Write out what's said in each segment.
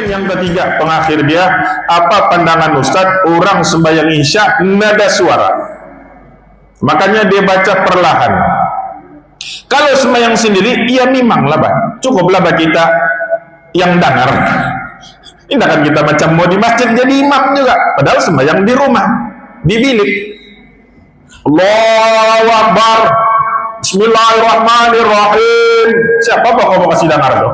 Kemudian yang ketiga, pengakhir dia, apa pandangan Ustadz orang sembahyang isya nada suara? Makanya dia baca perlahan. Kalau sembahyang sendiri, ya memanglah bah, cukuplah bah kita yang dengar. Ini kan kita macam mau di masjid jadi imam juga, padahal sembahyang di rumah, di bilik. Allahu Akbar, Bismillahirrahmanirrahim. Siapa pak kamu kasih dengar tuh?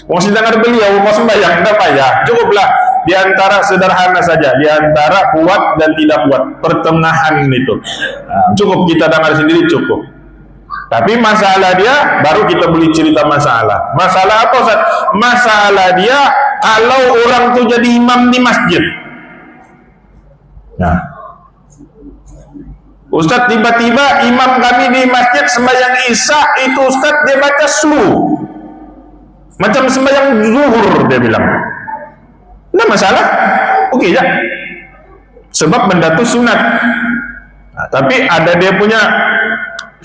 Mau kasih dengar beliau, mau sembahyang, tidak payah. Cukuplah di antara sederhana saja, di antara kuat dan tidak kuat, pertengahan itu. Cukup kita dengar sendiri cukup. Tapi masalah dia, baru kita boleh cerita masalah. Masalah apa Ustaz? Masalah dia kalau orang tuh jadi imam di masjid. Nah, Ustaz tiba-tiba imam kami di masjid sembahyang isya itu Ustaz dia baca slu, macam sembahyang zuhur dia bilang. Tidak masalah, oke ya. Sebab benda itu sunat. Nah, tapi ada dia punya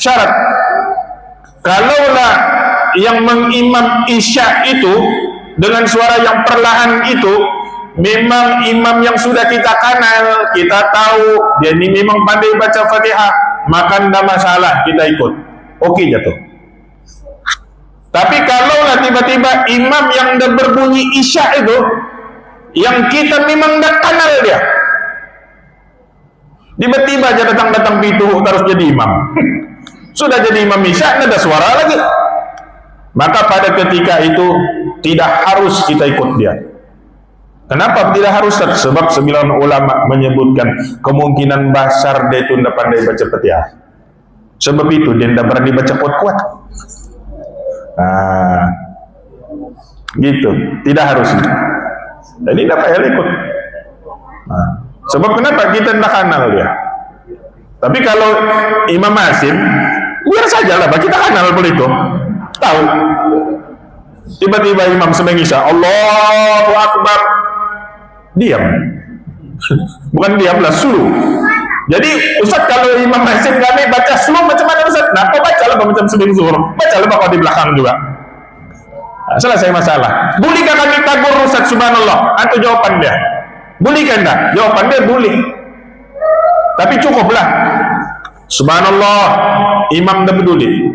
syarat. Kalaulah yang mengimam isya itu dengan suara yang perlahan itu memang imam yang sudah kita kenal, kita tahu dia ini memang pandai baca Fatihah, maka tidak masalah kita ikut. Oke jatuh. Tapi kalaulah tiba-tiba imam yang dah berbunyi isya itu yang kita memang dah kenal dia, tiba-tiba aja datang pintu terus jadi imam. Sudah jadi imam isya, tidak ada suara lagi. Maka pada ketika itu tidak harus kita ikut dia. Kenapa tidak harus? Sebab 9 ulama menyebutkan kemungkinan besar dia itu tidak pandai baca Fatihah. Sebab itu dia tidak berani baca kuat-kuat. Nah, gitu. Tidak harus. Jadi tidak payah ikut. Nah, sebab kenapa kita tidak kenal dia. Tapi kalau Imam Hasim, biar sajalah, kita kenal boleh itu. Tahu. Tiba-tiba imam sembahyang isya, Allahu Akbar, diam. Bukan diam lah, sulu. Jadi Ustaz kalau Imam Hasim kami baca sulu macam mana Ustaz? Nah, kau baca lah macam sembahyang zuhur, baca lah kau di belakang juga. Nah, selesai masalah. Bolehkah kami tagur Ustaz subhanallah? Atau jawaban dia? Bolehkah enggak? Jawaban dia boleh. Tapi cukuplah subhanallah, imam dah peduli.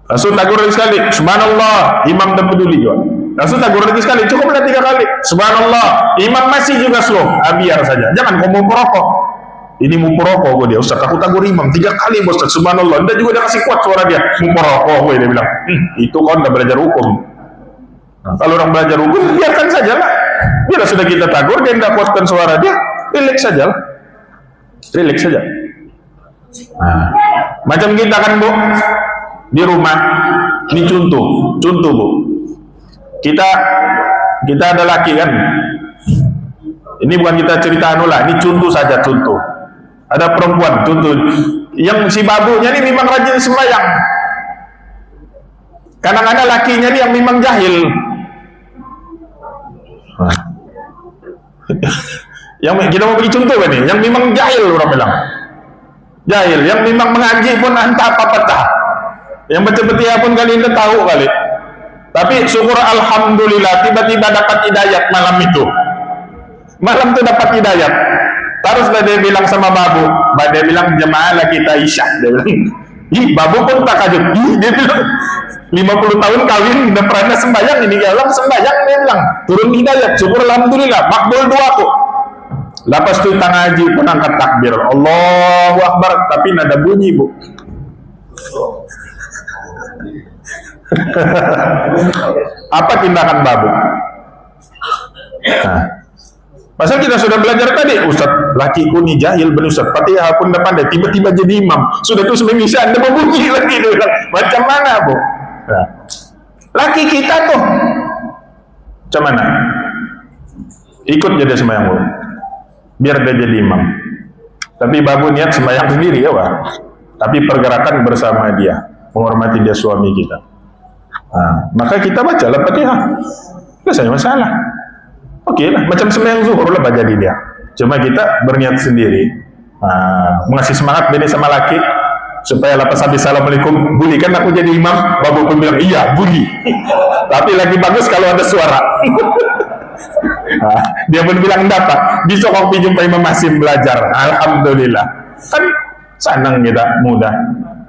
Rasul tagur lagi sekali, subhanallah, imam dah peduli juga. Rasul tagur lagi sekali, cukuplah 3 kali, subhanallah, imam masih juga slow. Biar saja, jangan kau mau perokok. Ini mau perokok gue dia, Ustaz aku tagur imam 3 kali Ustaz, subhanallah. Dia juga dah kasih kuat suara dia, mau perokok gue, dia bilang. Itu kau dah belajar hukum. Nah, kalau orang belajar hukum, biarkan sajalah. Bila sudah kita tagur, dia tidak kuatkan suara dia, relax sajalah. Relax saja. Nah, macam kita kan Bu, di rumah, ini contoh Bu. Kita ada laki kan. Ini bukan kita cerita anu lah, ini contoh saja contoh. Ada perempuan contoh, yang si babunya ini memang rajin sembahyang. Kadang-kadang lakinya ini yang memang jahil. Nah. Yang kita mau beri contoh kan nih, yang memang jahil orang bilang. Jahil, yang memang mengaji pun entah apa petah. Yang baca Fatihah pun kali ini tahu kali. Tapi syukur alhamdulillah tiba-tiba dapat hidayat malam itu. Malam itu dapat hidayat. Teruslah dia bilang sama babu, dia bilang jemaahlah kita isya. Dia bilang, babu pun tak kaget. Dia bilang 50 tahun kawin udah pernah sembahyang, ini galang sembahyang, dia bilang turun hidayat, syukur alhamdulillah, makbul doaku. Lepas itu ngaji pun angkat takbir, Allahu Akbar, tapi nada bunyi Bu. Apa tindakan babu? Nah, pasal kita sudah belajar tadi, Ustaz, lakiku ni jahil benar Ustaz, Fatihah pun dah pandai, tiba-tiba jadi imam, sudah tu sembahyang isya anda berbunyi lagi, macam mana Bu? Nah, laki kita tuh macam mana? Ikut jadi sembahyang Bu, biar dia jadi imam. Tapi babu niat sembahyang sendiri ya Pak, tapi pergerakan bersama dia, menghormati dia suami kita. Nah, maka kita baca lah Fatihah, selesai masalah. Oke lah, macam sembahyang zuhur lah baca di dia. Cuma kita berniat sendiri, mengasih semangat beda sama laki. supaya lepas habis assalamualaikum, boleh kan aku jadi imam? Babu pun bilang iya boleh. Tapi lagi bagus kalau ada suara. Dia pun bilang enggak Pak, besok aku jumpa Imam Hasim belajar. Alhamdulillah, kan senang kita, mudah.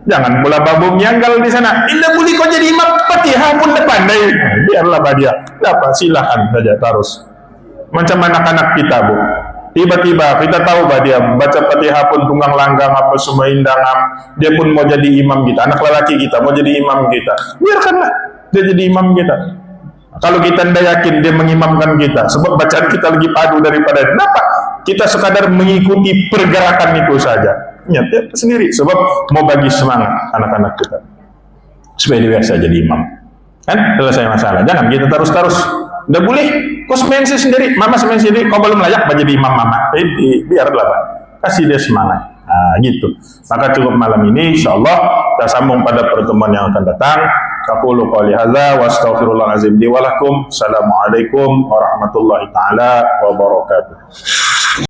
Jangan pula babu nyanggal di sana. Indah boleh kau jadi imam, Fatihah pun depan deh. Biarlah dia dapat, silakan saja terus. Macam anak-anak kita Bu, tiba-tiba kita tahu bah dia baca Fatihah pun tunggang langgang apa semua indang, dia pun mau jadi imam kita, anak lelaki kita mau jadi imam kita, biarkanlah dia jadi imam kita. Kalau kita tidak yakin dia mengimamkan kita, sebab bacaan kita lagi padu daripada kenapa? Kita sekadar mengikuti pergerakan itu saja. Ya, dia sendiri, sebab mau bagi semangat anak-anak kita supaya dia biasa jadi imam. Kan selesai masalah. Jangan kita terus-terus. Udah boleh, kau semensi sendiri, mama semensi sendiri, kau belum layak menjadi imam mama. Biarlah Pak, kasih dia semangat. Nah, gitu. Maka cukup malam ini, insyaallah kita sambung pada pertemuan yang akan datang. Aqulu qouli hadza wa astaghfirullahal azim li wa lakum. Assalamualaikum warahmatullahi taala wabarakatuh.